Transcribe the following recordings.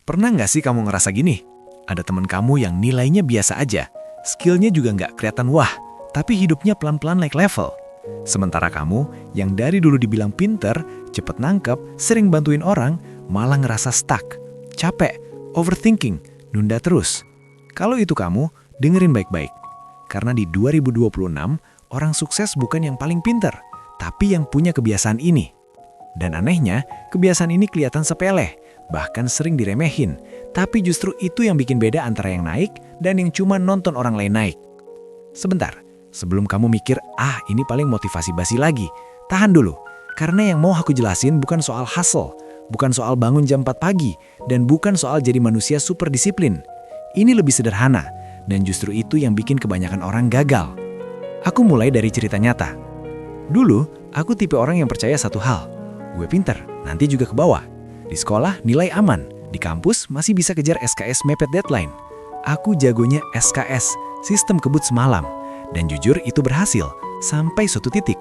Pernah nggak sih kamu ngerasa gini? Ada teman kamu yang nilainya biasa aja, skillnya juga nggak kelihatan wah, tapi hidupnya pelan-pelan naik level. Sementara kamu yang dari dulu dibilang pinter, cepet nangkep, sering bantuin orang, malah ngerasa stuck, capek, overthinking, nunda terus. Kalau itu kamu, dengerin baik-baik. Karena di 2026, orang sukses bukan yang paling pinter, tapi yang punya kebiasaan ini. Dan anehnya, kebiasaan ini kelihatan sepele, bahkan sering diremehin. Tapi justru itu yang bikin beda antara yang naik dan yang cuma nonton orang lain naik. Sebentar, sebelum kamu mikir, ini paling motivasi basi lagi. Tahan dulu, karena yang mau aku jelasin bukan soal hustle, bukan soal bangun jam 4 pagi, dan bukan soal jadi manusia super disiplin. Ini lebih sederhana, dan justru itu yang bikin kebanyakan orang gagal. Aku mulai dari cerita nyata. Dulu, aku tipe orang yang percaya satu hal. Gue pinter, nanti juga ke bawah. Di sekolah, nilai aman. Di kampus, masih bisa kejar SKS mepet deadline. Aku jagonya SKS, sistem kebut semalam. Dan jujur itu berhasil, sampai suatu titik.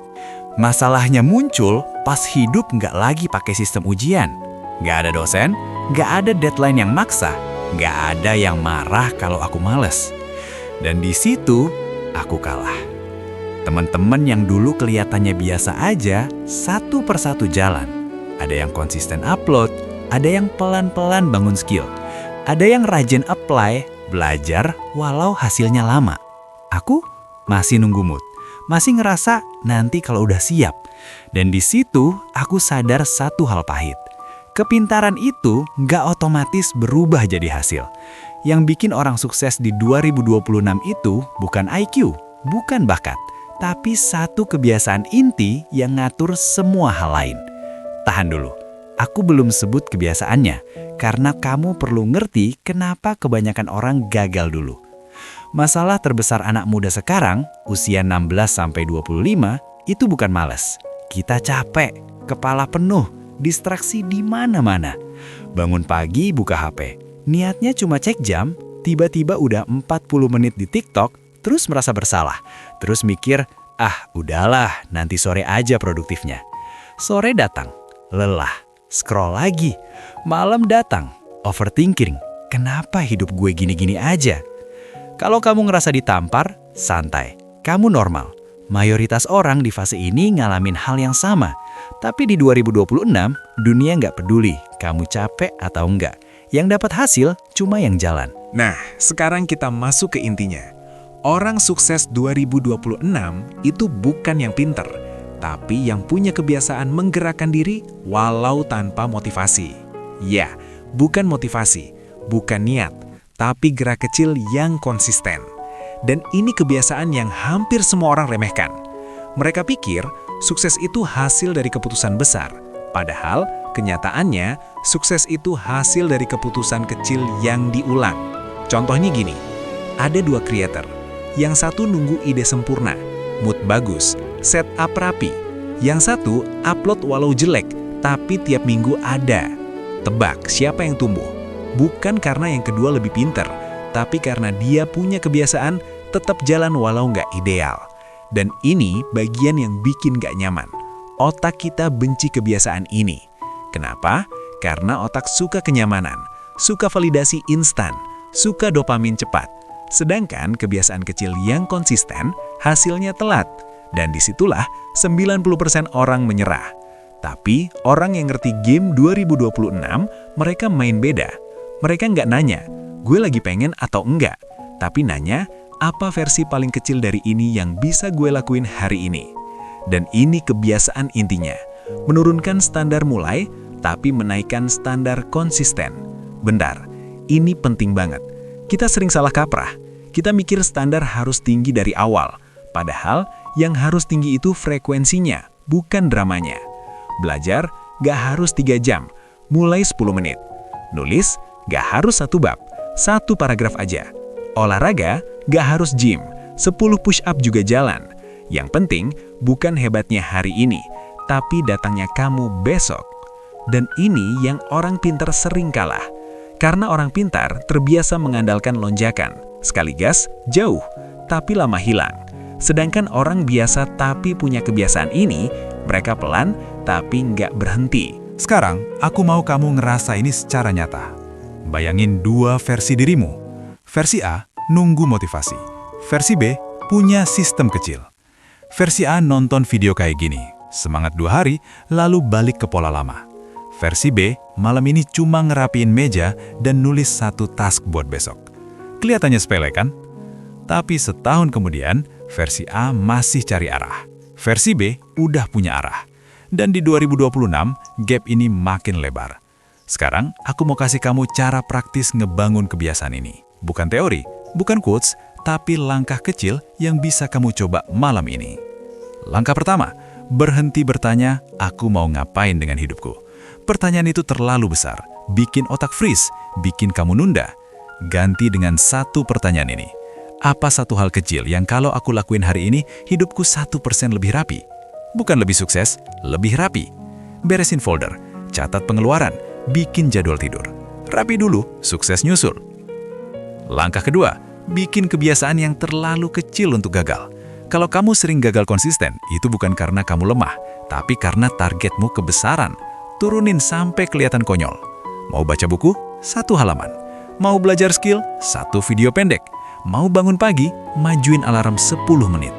Masalahnya muncul pas hidup nggak lagi pakai sistem ujian. Nggak ada dosen, nggak ada deadline yang maksa, nggak ada yang marah kalau aku males. Dan di situ, aku kalah. Teman-teman yang dulu kelihatannya biasa aja, satu persatu jalan. Ada yang konsisten upload, ada yang pelan-pelan bangun skill, ada yang rajin apply, belajar walau hasilnya lama. Aku masih nunggu mood, masih ngerasa nanti kalau udah siap. Dan di situ aku sadar satu hal pahit. Kepintaran itu nggak otomatis berubah jadi hasil. Yang bikin orang sukses di 2026 itu bukan IQ, bukan bakat, tapi satu kebiasaan inti yang ngatur semua hal lain. Tahan dulu, aku belum sebut kebiasaannya, karena kamu perlu ngerti kenapa kebanyakan orang gagal dulu. Masalah terbesar anak muda sekarang, usia 16-25, itu bukan malas. Kita capek, kepala penuh, distraksi di mana-mana. Bangun pagi buka HP, niatnya cuma cek jam, tiba-tiba udah 40 menit di TikTok, terus merasa bersalah. Terus mikir, udahlah, nanti sore aja produktifnya. Sore datang, lelah, scroll lagi. Malam datang, overthinking. Kenapa hidup gue gini-gini aja? Kalau kamu ngerasa ditampar, santai. Kamu normal. Mayoritas orang di fase ini ngalamin hal yang sama. Tapi di 2026, dunia nggak peduli kamu capek atau enggak. Yang dapat hasil cuma yang jalan. Nah, sekarang kita masuk ke intinya. Orang sukses 2026 itu bukan yang pinter, tapi yang punya kebiasaan menggerakkan diri walau tanpa motivasi. Ya, bukan motivasi, bukan niat, tapi gerak kecil yang konsisten. Dan ini kebiasaan yang hampir semua orang remehkan. Mereka pikir sukses itu hasil dari keputusan besar, padahal kenyataannya sukses itu hasil dari keputusan kecil yang diulang. Contohnya gini, ada 2 creator. Yang satu nunggu ide sempurna, mood bagus, setup rapi. Yang satu upload walau jelek, tapi tiap minggu ada. Tebak siapa yang tumbuh? Bukan karena yang kedua lebih pinter, tapi karena dia punya kebiasaan tetap jalan walau nggak ideal. Dan ini bagian yang bikin nggak nyaman. Otak kita benci kebiasaan ini. Kenapa? Karena otak suka kenyamanan, suka validasi instan, suka dopamin cepat. Sedangkan kebiasaan kecil yang konsisten hasilnya telat. Dan disitulah 90% orang menyerah. Tapi orang yang ngerti game 2026, mereka main beda. Mereka nggak nanya, gue lagi pengen atau enggak. Tapi nanya, apa versi paling kecil dari ini yang bisa gue lakuin hari ini. Dan ini kebiasaan intinya. Menurunkan standar mulai, tapi menaikkan standar konsisten. Bentar, ini penting banget. Kita sering salah kaprah. Kita mikir standar harus tinggi dari awal. Padahal yang harus tinggi itu frekuensinya, bukan dramanya. Belajar gak harus 3 jam, mulai 10 menit. Nulis gak harus 1 bab, 1 paragraf aja. Olahraga gak harus gym, 10 push up juga jalan. Yang penting bukan hebatnya hari ini, tapi datangnya kamu besok. Dan ini yang orang pintar sering kalah. Karena orang pintar terbiasa mengandalkan lonjakan. Sekali gas, jauh, tapi lama hilang. Sedangkan orang biasa tapi punya kebiasaan ini, mereka pelan tapi nggak berhenti. Sekarang, aku mau kamu ngerasa ini secara nyata. Bayangin dua versi dirimu. Versi A, nunggu motivasi. Versi B, punya sistem kecil. Versi A nonton video kayak gini, semangat 2 hari, lalu balik ke pola lama. Versi B, malam ini cuma ngerapiin meja dan nulis 1 task buat besok. Kelihatannya sepele kan? Tapi setahun kemudian, versi A masih cari arah. Versi B udah punya arah. Dan di 2026, gap ini makin lebar. Sekarang, aku mau kasih kamu cara praktis ngebangun kebiasaan ini. Bukan teori, bukan quotes, tapi langkah kecil yang bisa kamu coba malam ini. Langkah pertama, berhenti bertanya, aku mau ngapain dengan hidupku? Pertanyaan itu terlalu besar, bikin otak freeze, bikin kamu nunda. Ganti dengan 1 pertanyaan ini. Apa 1 hal kecil yang kalau aku lakuin hari ini, hidupku 1% lebih rapi? Bukan lebih sukses, lebih rapi. Beresin folder, catat pengeluaran, bikin jadwal tidur. Rapi dulu, sukses nyusul. Langkah kedua, bikin kebiasaan yang terlalu kecil untuk gagal. Kalau kamu sering gagal konsisten, itu bukan karena kamu lemah, tapi karena targetmu kebesaran. Turunin sampai kelihatan konyol. Mau baca buku? 1 halaman. Mau belajar skill? 1 video pendek. Mau bangun pagi? Majuin alarm 10 menit.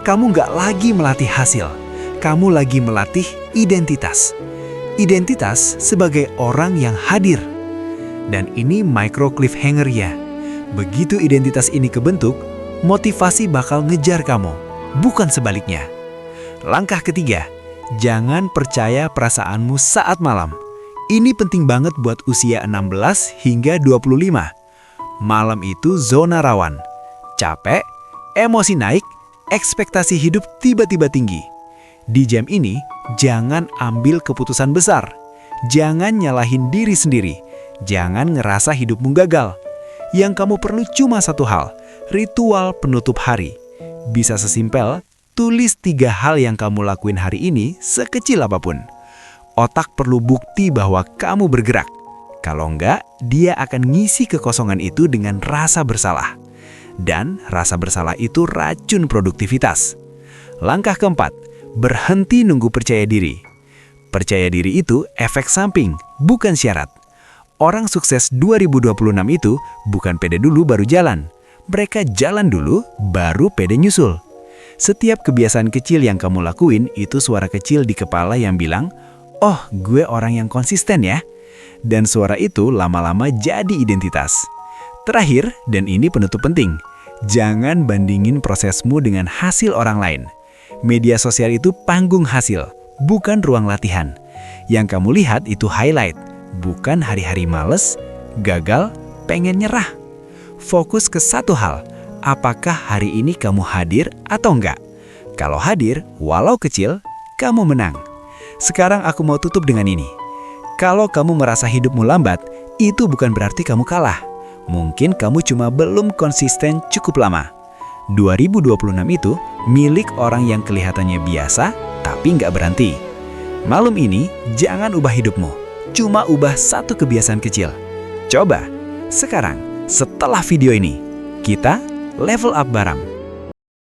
Kamu nggak lagi melatih hasil, kamu lagi melatih identitas. Identitas sebagai orang yang hadir. Dan ini micro cliffhanger ya. Begitu identitas ini kebentuk, motivasi bakal ngejar kamu, bukan sebaliknya. Langkah ketiga, jangan percaya perasaanmu saat malam. Ini penting banget buat usia 16 hingga 25. Malam itu zona rawan. Capek, emosi naik, ekspektasi hidup tiba-tiba tinggi. Di jam ini, jangan ambil keputusan besar. Jangan nyalahin diri sendiri. Jangan ngerasa hidupmu gagal. Yang kamu perlu cuma 1 hal, ritual penutup hari. Bisa sesimpel, tulis 3 hal yang kamu lakuin hari ini sekecil apapun. Otak perlu bukti bahwa kamu bergerak. Kalau enggak, dia akan ngisi kekosongan itu dengan rasa bersalah. Dan rasa bersalah itu racun produktivitas. Langkah keempat, berhenti nunggu percaya diri. Percaya diri itu efek samping, bukan syarat. Orang sukses 2026 itu bukan pede dulu baru jalan. Mereka jalan dulu, baru pede nyusul. Setiap kebiasaan kecil yang kamu lakuin itu suara kecil di kepala yang bilang, oh gue orang yang konsisten ya. Dan suara itu lama-lama jadi identitas. Terakhir, dan ini penutup penting, jangan bandingin prosesmu dengan hasil orang lain. Media sosial itu panggung hasil, bukan ruang latihan. Yang kamu lihat itu highlight, bukan hari-hari males, gagal, pengen nyerah. Fokus ke 1 hal, apakah hari ini kamu hadir atau enggak? Kalau hadir, walau kecil, kamu menang. Sekarang aku mau tutup dengan ini. Kalau kamu merasa hidupmu lambat, itu bukan berarti kamu kalah. Mungkin kamu cuma belum konsisten cukup lama. 2026 itu milik orang yang kelihatannya biasa, tapi nggak berhenti. Malam ini, jangan ubah hidupmu. Cuma ubah 1 kebiasaan kecil. Coba, sekarang, setelah video ini, kita level up bareng.